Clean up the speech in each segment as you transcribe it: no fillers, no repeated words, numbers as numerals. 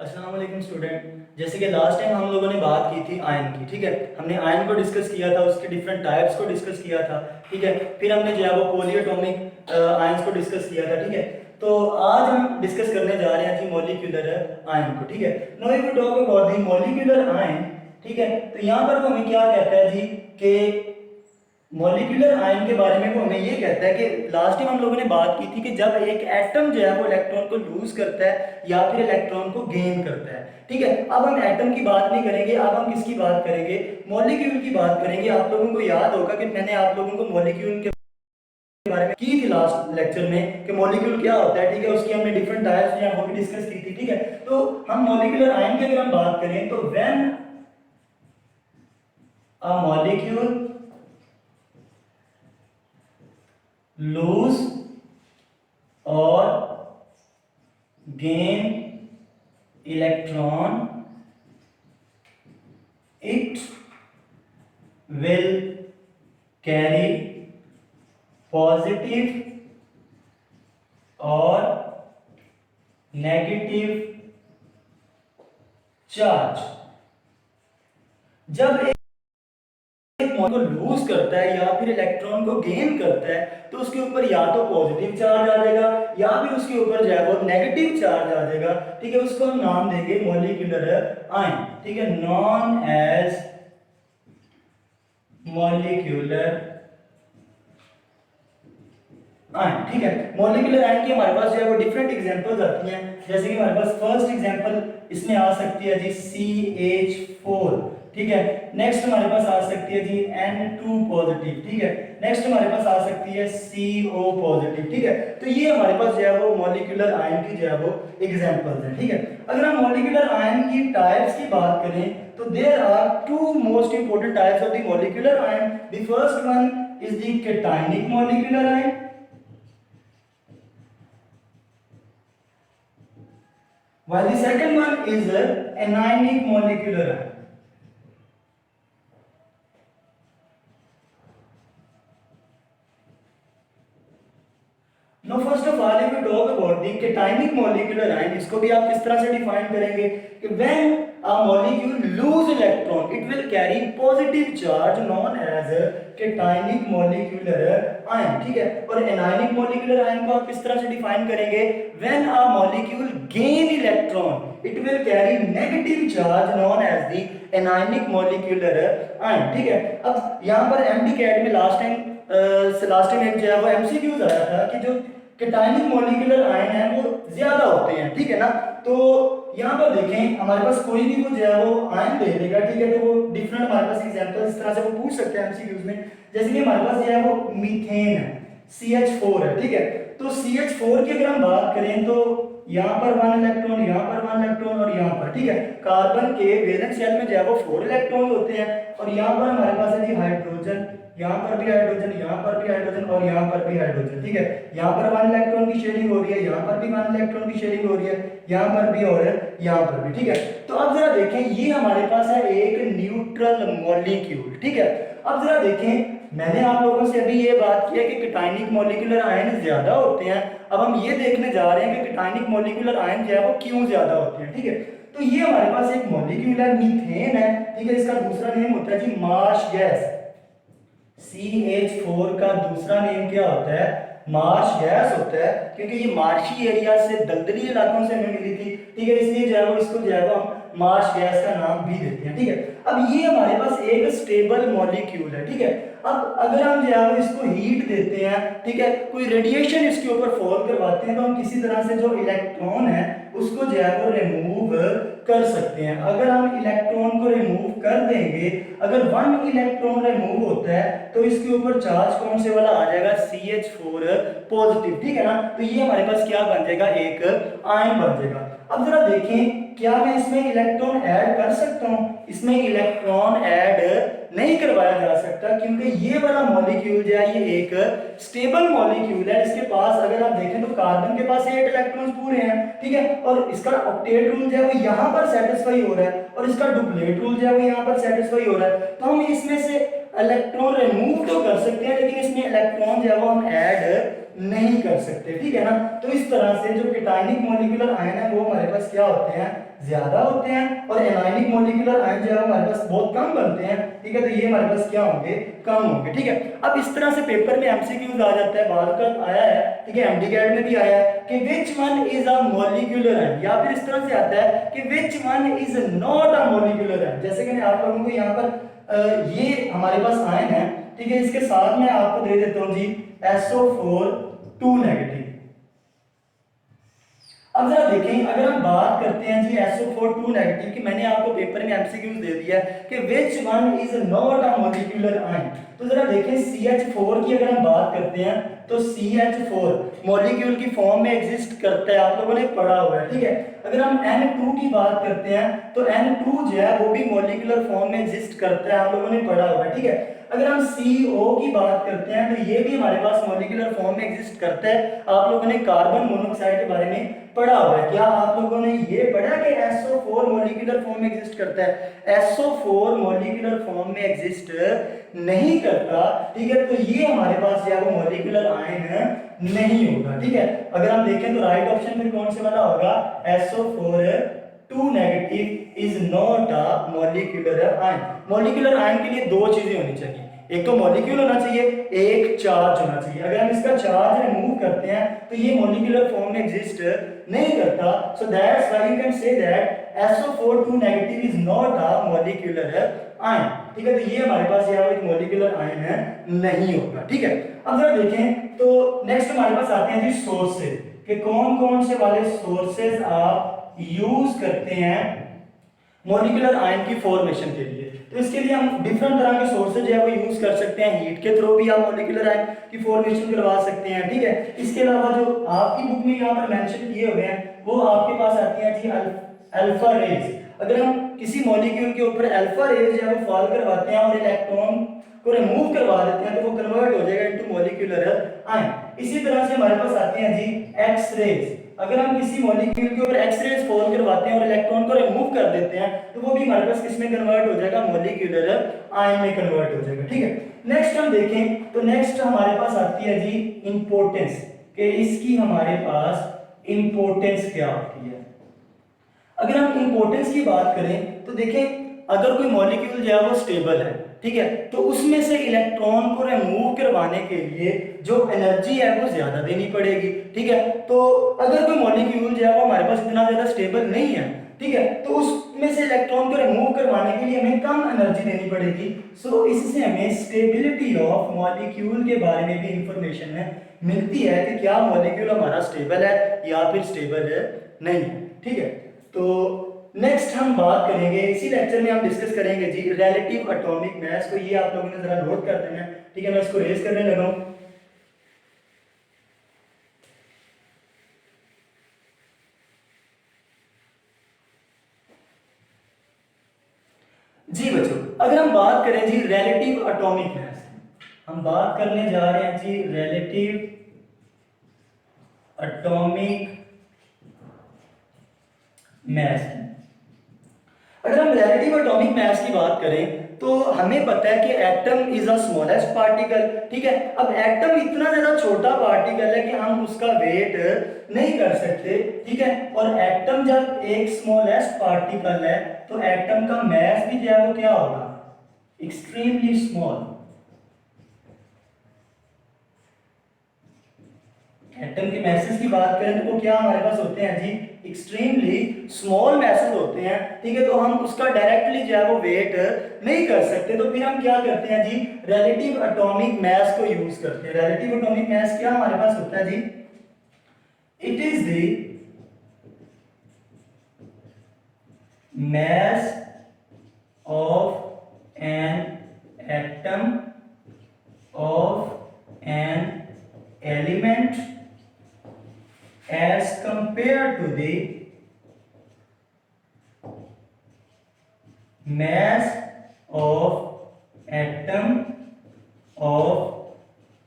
अस्सलाम वालेकुम स्टूडेंट। जैसे कि लास्ट टाइम हम लोगों ने बात की थी आयन की, ठीक है। हमने आयन को डिस्कस किया था, उसके डिफरेंट टाइप्स को डिस्कस किया था, ठीक है। फिर हमने जो है वो पॉलीएटॉमिक आयंस को डिस्कस किया था, ठीक है। तो आज हम डिस्कस करने जा रहे हैं जी मॉलिक्यूलर आयन को, ठीक है। Now if we talk about the molecular ion, ठीक है, तो यहाँ पर वो हमें क्या कहता है जी कि मॉलिक्यूलर आयन के बारे में वो हमें ये कहता है कि लास्ट टाइम हम लोगों ने बात की थी कि जब एक एटम जो है वो इलेक्ट्रॉन को लूज करता है या फिर इलेक्ट्रॉन को गेन करता है, ठीक है। अब हम एटम की बात नहीं करेंगे, अब हम किसकी बात करेंगे, मॉलिक्यूल की बात करेंगे। आप लोगों को याद होगा कि मैंने आप लोगों को मॉलिक्यूल के बारे में की थी लास्ट लेक्चर में कि मॉलिक्यूल क्या होता है, ठीक है। उसकी हमने डिफरेंट टाइप्स जो है वो भी डिस्कस की थी, ठीक है। तो हम मॉलिक्यूलर आयन की अगर हम बात करें तो when a molecule lose or gain electron, it will carry positive or negative charge। जब इलेक्ट्रॉन को लूज करता है या फिर इलेक्ट्रॉन को गेन करता है तो उसके ऊपर या तो पॉजिटिव चार्ज आ जाएगा या फिर उसके ऊपर जो है वो नेगेटिव चार्ज आ जाएगा, ठीक है। उसको हम नाम देंगे मॉलिक्यूलर आयन, ठीक है, नॉन एज मॉलिक्यूलर आयन, ठीक है। मॉलिक्यूलर आयन की हमारे पास जो है वो डिफरेंट एग्जांपल्स आती हैं। जैसे कि हमारे पास फर्स्ट एग्जांपल इसमें आ सकती है जी CH4, ठीक है। नेक्स्ट हमारे पास आ सकती है जी N2 पॉजिटिव, ठीक है। नेक्स्ट हमारे पास आ सकती है CO पॉजिटिव, ठीक है। तो ये हमारे पास जो है वो मॉलिक्यूलर आयन की जो है वो एग्जांपल्स हैं, ठीक है। अगर हम मॉलिक्यूलर आयन की टाइप्स की बात करें तो there are two most important types of the molecular ion. The first one is the cationic molecular ion, while the second one is anionic molecular ion. Now first of all, if we talk about the cationic molecular ion, इसको भी आप किस तरह से define करेंगे कि when a molecule lose electron, it will carry positive charge known as cationic molecular ion, ठीक है। और anionic molecular ion को आप किस तरह से डिफाइन करेंगे, when a molecule gain electron, it will carry negative charge known as the anionic molecular ion, ठीक है। अब यहाँ पर एमडी कैट में लास्ट टाइम एक जो है वो एमसीक्यूज आया था कि जो कैटायनिक मॉलिक्यूलर आयन है वो ज्यादा होते हैं, ठीक है ना। तो यहाँ पर देखें हमारे पास कोई भी वो जो है वो आयन दे देगा, ठीक है। तो वो डिफरेंट हमारे पास एग्जांपल इस तरह से वो पूछ सकते हैं एमसीक्यूज में। जैसे कि हमारे पास जो है वो मीथेन है, CH4 है, ठीक है। तो CH4 की अगर हम बात करें तो यहाँ पर 1 इलेक्ट्रॉन, यहाँ पर 1 इलेक्ट्रॉन और यहाँ पर, ठीक है। कार्बन के वैलेंस शेल में जो है वो 4 इलेक्ट्रॉन होते हैं और यहाँ पर हमारे पास है जी हाइड्रोजन, यहाँ पर भी हाइड्रोजन, यहाँ पर भी हाइड्रोजन और यहाँ पर भी हाइड्रोजन, ठीक है। यहाँ पर 1 इलेक्ट्रॉन की शेयरिंग हो रही है, यहाँ पर भी 1 इलेक्ट्रॉन की शेयरिंग हो रही है, यहाँ पर भी और यहाँ पर भी, ठीक है। तो अब जरा देखें ये हमारे पास है एक न्यूट्रल मॉलिक्यूल, ठीक है। अब जरा देखें मैंने आप लोगों से अभी ये बात की है कि कैटायनिक मॉलिक्यूलर आयन ज्यादा होते हैं। अब हम ये देखने जा रहे हैं कि कैटायनिक मॉलिक्यूलर आयन जो है वो क्यों ज्यादा होते हैं, ठीक है। तो ये हमारे पास एक मॉलिक्यूल है मीथेन है, ठीक है। इसका दूसरा नेम होता है जी मार्श गैस। CH4 का दूसरा नेम क्या होता है, मार्श गैस होता है, क्योंकि ये मार्शी एरिया से दलदली इलाकों से हमें मिली थी, ठीक है। इसलिए जो है वो इसको जो है वो हम मार्श गैस का नाम भी देते हैं, ठीक है। अब ये हमारे पास एक स्टेबल मॉलिक्यूल है, ठीक है। अब अगर हम जो है वो इसको हीट देते हैं, ठीक है, कोई रेडिएशन इसके ऊपर फॉल करवाते हैं तो हम किसी तरह से जो इलेक्ट्रॉन है उसको जो है वो रिमूव कर सकते हैं। अगर हम इलेक्ट्रॉन को रिमूव कर देंगे, अगर 1 इलेक्ट्रॉन रिमूव होता है तो इसके ऊपर चार्ज कौन से वाला आ जाएगा, CH4 पॉजिटिव, ठीक है ना। तो ये हमारे पास क्या बन जाएगा, एक आयन बन जाएगा। अब जरा देखें क्या मैं इसमें इलेक्ट्रॉन ऐड कर सकता हूं, इसमें इलेक्ट्रॉन ऐड नहीं करवाया जा सकता क्योंकि ये वाला मॉलिक्यूल जो है ये एक स्टेबल मॉलिक्यूल है। इसके पास अगर आप देखें तो कार्बन के पास 8 इलेक्ट्रॉन्स पूरे हैं, ठीक है। और इसका ऑक्टेट रूल जो है वो यहाँ पर सेटिस्फाई हो रहा है और इसका डुप्लेट रूल जो है वो यहाँ पर सेटिस्फाई हो रहा है। तो हम इसमें से इलेक्ट्रॉन रिमूव तो कर सकते हैं लेकिन इसमें इलेक्ट्रॉन जो है वो हम ऐड नहीं कर सकते, ठीक है ना। तो इस तरह से जो कैटायनिक मॉलिक्यूलर आयन है वो हमारे पास क्या होते हैं, ज्यादा होते हैं और एनायनिक मॉलिक्यूलर आयन जो है हमारे पास बहुत कम बनते हैं, ठीक है, तो ये हमारे पास क्या होंगे, कम होंगे, ठीक है। अब इस तरह से पेपर में एमसीक्यूज आ जाता है, बार का आया है, ठीक है, एमडीकैट में भी आया है कि which one is a molecular ion, या फिर इस तरह से आता है कि which one is not a molecular ion. जैसे कि मैं आप लोगों को यहाँ पर ये हमारे पास आयन है, ठीक है, इसके साथ मैं आपको दे देता हूँ जी SO4 2 नेगेटिव। अब जरा देखें, अगर हम बात करते हैं जी SO4 2 नेगेटिव की, मैंने आपको पेपर में एमसीक्यूज दे दिया कि which one is not a molecular ion, तो जरा देखें CH4 की अगर हम बात करते हैं तो CH4 मॉलिक्यूल की फॉर्म में एग्जिस्ट करता है, आप लोगों ने पढ़ा हुआ है, ठीक है। अगर हम N2 की बात करते हैं तो N2 जो है वो भी मॉलिक्यूलर फॉर्म में एग्जिस्ट करता है, आप लोगों ने पढ़ा हुआ है, ठीक है। अगर हम CO की बात करते हैं तो ये भी हमारे पास मॉलिक्यूलर फॉर्म में एग्जिस्ट करता है, आप लोगों ने कार्बन मोनोऑक्साइड के बारे में पढ़ा हुआ है। क्या आप लोगों ने ये पढ़ा कि SO4 मॉलिक्यूलर फॉर्म में एग्जिस्ट करता है? SO4 मॉलिक्यूलर फॉर्म में एग्जिस्ट नहीं करता, ठीक है, तो ये हमारे पास जो है वो मॉलिक्यूलर आयन नहीं होगा, ठीक है। अगर हम देखें तो राइट ऑप्शन फिर कौन से वाला होगा, SO4 2 negative is not a molecular ion. Molecular ion के लिए दो चीजें होनी चाहिए, एक तो मॉलिक्यूल होना चाहिए, एक चार्ज होना चाहिए। अगर हम इसका चार्ज रिमूव करते हैं तो ये मॉलिक्यूलर फॉर्म में एग्जिस्ट नहीं करता, so that's why you can say that SO4 2 negative is not a molecular ion, ठीक है, तो ये हमारे पास यहाँ एक मॉलिक्यूलर आयन नहीं होगा, ठीक है। अब जरा देखें तो नेक्स्ट हमारे पास आते हैं जी सोर्सेज, कि कौन कौन से वाले सोर्सेज आप यूज करते हैं मॉलिक्यूलर आयन की फॉर्मेशन के लिए। तो इसके लिए हम डिफरेंट तरह के सोर्सेज है वो यूज कर सकते हैं, हीट के थ्रू भी आप मॉलिक्यूलर आयन की फॉर्मेशन करवा सकते हैं, ठीक है। इसके अलावा जो आपकी बुक में यहाँ पर मेंशन किए हुए हैं वो आपके पास आती हैं जी अल्फा रेज। अगर हम किसी मॉलिक्यूल के ऊपर अल्फा रेज है वो फॉल करवाते हैं और इलेक्ट्रॉन को रिमूव करवा देते हैं तो वो कन्वर्ट हो जाएगा इनटू मॉलिक्यूलर आयन। इसी तरह से हमारे पास आते हैं जी एक्स रेज। अगर हम किसी मॉलिक्यूल के ऊपर एक्स रेज फॉल करवाते हैं और इलेक्ट्रॉन को रिमूव कर देते हैं तो वो भी हमारे पास किस में कन्वर्ट हो जाएगा, मॉलिक्यूलर आयन में कन्वर्ट हो जाएगा, ठीक है। नेक्स्ट हम देखें तो नेक्स्ट हमारे पास आती है जी इंपोर्टेंस, कि इसकी हमारे पास इंपोर्टेंस क्या होती है। अगर हम इंपोर्टेंस की बात करें तो देखें, अगर कोई मॉलिक्यूल जो है वो स्टेबल है, ठीक है, तो उसमें से इलेक्ट्रॉन को रिमूव करवाने के लिए जो एनर्जी है वो ज्यादा देनी पड़ेगी, ठीक है। तो अगर कोई मॉलिक्यूल जो है वो हमारे पास इतना ज्यादा स्टेबल नहीं है, ठीक है, तो उसमें से इलेक्ट्रॉन को रिमूव करवाने के लिए हमें कम एनर्जी देनी पड़ेगी। सो इससे हमें स्टेबिलिटी ऑफ मॉलिक्यूल के बारे में भी इंफॉर्मेशन मिलती है कि क्या मॉलिक्यूल हमारा स्टेबल है या फिर स्टेबल नहीं है, ठीक है। तो नेक्स्ट हम बात करेंगे, इसी लेक्चर में हम डिस्कस करेंगे जी रिलेटिव एटॉमिक मास को। ये आप लोगों ने जरा नोट कर देना है, ठीक है, मैं इसको रेज करने लगा हूं। जी बच्चों, अगर हम बात करें जी रिलेटिव एटॉमिक मास, हम बात करने जा रहे हैं जी रिलेटिव एटॉमिक मास। अगर हम रिलेटिव एटॉमिक मास की बात करें तो हमें पता है कि atom is a smallest particle, ठीक है। अब एटम इतना ज्यादा छोटा पार्टिकल है कि हम उसका वेट नहीं कर सकते, ठीक है। और एटम जब एक स्मॉलेस्ट पार्टिकल है तो एटम का मास भी जो है वो क्या होगा, एक्सट्रीमली स्मॉल। एटम के मैसेज की बात करें तो वो क्या हमारे पास होते हैं जी, एक्सट्रीमली स्मॉल मैसेज होते हैं, ठीक है। तो हम उसका डायरेक्टली जो है वो वेट नहीं कर सकते, तो फिर हम क्या करते हैं जी, रिलेटिव एटॉमिक मास को यूज करते हैं। रिलेटिव एटॉमिक मास क्या हमारे पास होता है जी, it is the mass of an atom of an element as compared to the mass of atom of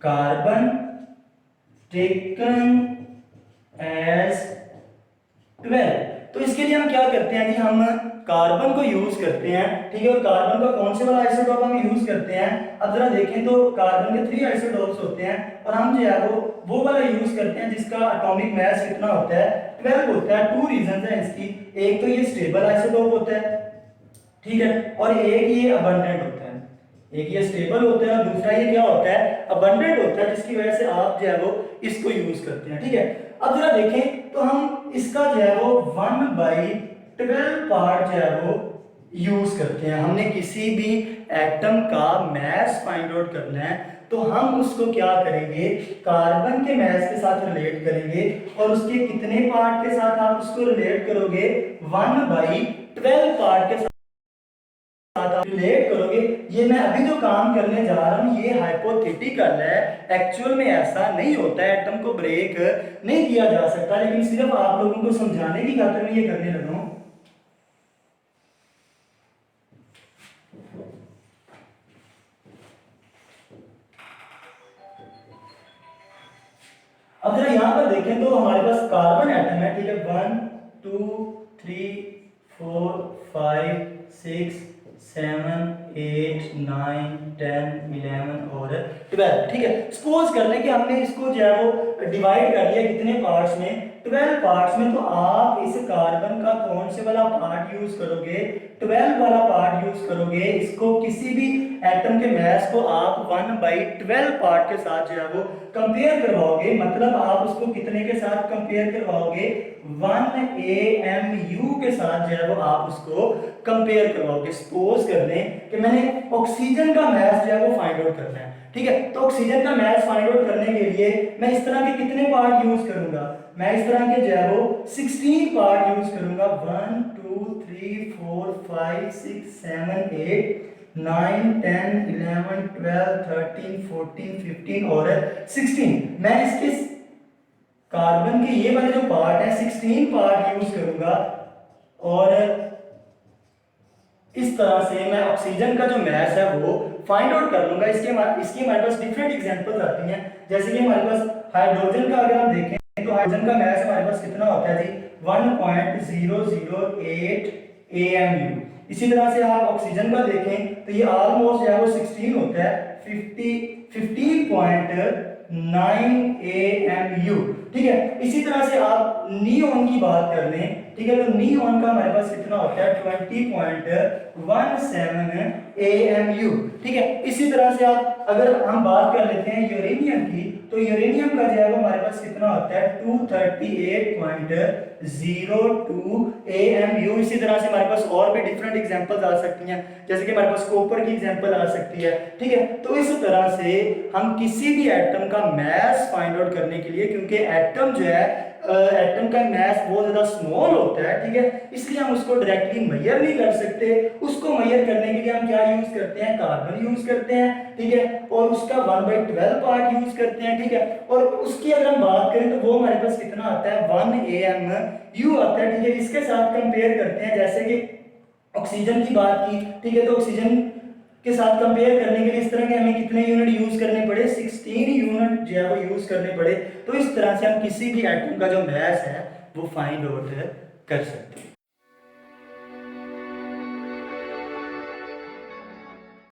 carbon taken as 12। तो इसके लिए हम क्या करते हैं कि हम कार्बन को यूज करते हैं, ठीक है। और कार्बन का कौन से वाला आइसोटोप हम यूज करते हैं, अब जरा देखें तो कार्बन के 3 आइसोटोप्स होते हैं और हम जो है वो वो वाला यूज करते हैं जिसका एटॉमिक मास कितना होता है, 12 होता है। टू रीजंस हैं इसकी, एक तो ये स्टेबल आइसोटोप होता है, ठीक है, और एक ये अबंडेंट होता है। एक ये स्टेबल होता है और दूसरा ये क्या होता है, अबंडेंट होता है, जिसकी वजह से आप जो है वो इसको यूज करते हैं, ठीक है। अब जरा देखें तो हम इसका जो है वो 1/12 पार्ट जो है वो यूज करते हैं। हमने किसी भी एटम का मास फाइंड आउट करना है तो हम उसको क्या करेंगे, कार्बन के मास के साथ रिलेट करेंगे, और उसके कितने पार्ट के साथ आप उसको रिलेट करोगे, 1/12 पार्ट के साथ आप रिलेट करोगे। ये मैं अभी जो काम करने जा रहा हूं ये हाइपोथेटिकल है, एक्चुअल में ऐसा नहीं होता है, एटम को ब्रेक नहीं किया जा सकता, लेकिन सिर्फ आप लोगों को समझाने की खातिर मैं ये करने लगा हूं। अब जरा यहां पर देखें तो हमारे पास कार्बन एटम है, ठीक है, 1 2 3 4 5 6 7 8 9 10 11 और 12, ठीक है। सपोज कर लें कि हमने इसको जो है वो डिवाइड कर लिया कितने पार्ट्स में, 12 पार्ट्स में, तो आप इस कार्बन का कौन से वाला पार्ट यूज करोगे, 12 वाला पार्ट यूज करोगे। इसको किसी भी एटम के मास को आप 1/12 पार्ट के साथ जो है वो कंपेयर करवाओगे, मतलब आप उसको कितने के साथ कंपेयर करवाओगे, 1 AMU के साथ जो है वो आप उसको कंपेयर करवाओगे। सपोज कर लें कि मैंने ऑक्सीजन का मास जो है वो फाइंड आउट करना है, ठीक है, तो ऑक्सीजन का मास फाइंड आउट करने के लिए मैं इस तरह के कितने पार्ट यूज करूंगा, मैं इस तरह के जो है वो 16 पार्ट यूज करूंगा, 1 2 3 4 5 6 7 8 9 10 11 12 13 14 15 और 16। मैं इसके कार्बन के ये वाले जो पार्ट है 16 पार्ट यूज करूंगा, और इस तरह से मैं ऑक्सीजन का जो मास है वो फाइंड आउट कर लूंगा। इसके हमारे पास डिफरेंट एग्जांपल्स आती हैं, जैसे कि हमारे पास हाइड्रोजन का अगर हम देखें तो हाइड्रोजन का मास हमारे पास कितना होता है जी, 1.008 AMU। इसी तरह से आप ऑक्सीजन का देखें तो ये ऑलमोस्ट जो है वो 16 होता है, 15.9 AMU, ठीक है। इसी तरह से आप नियोन की बात कर लें, ठीक है, तो नियोन का हमारे पास कितना होता है, 20.17 AMU, ठीक है। इसी तरह से आप अगर हम बात कर लेते हैं यूरेनियम की, तो यूरेनियम का जो है वो हमारे पास कितना होता है, 238.02 AMU। इसी तरह से हमारे पास और भी डिफरेंट एग्जांपल्स आ सकती हैं, जैसे कि हमारे पास कॉपर की एग्जांपल आ सकती है, ठीक है। तो इस तरह से हम किसी भी एटम का मास फाइंड आउट करने के लिए, क्योंकि एटम जो है एटम का मास बहुत ज्यादा स्मॉल होता है, ठीक है, इसलिए हम उसको डायरेक्टली मेजर नहीं कर सकते। उसको मेजर करने के लिए हम क्या यूज करते हैं, कार्बन यूज करते हैं, ठीक है, और उसका 1/12 पार्ट यूज करते हैं, ठीक है। और उसकी अगर हम बात करें तो वो हमारे पास कितना आता है, 1 AMU आता है, ठीक है। इसके साथ कंपेयर करते हैं, जैसे कि ऑक्सीजन की बात की, ठीक है, तो ऑक्सीजन के साथ कंपेयर करने के लिए इस तरह के हमें कितने यूनिट यूज करने पड़े, 16 यूनिट जो है वो यूज करने पड़े। तो इस तरह से हम किसी भी एटम का जो मास है वो फाइंड आउट कर सकते हैं।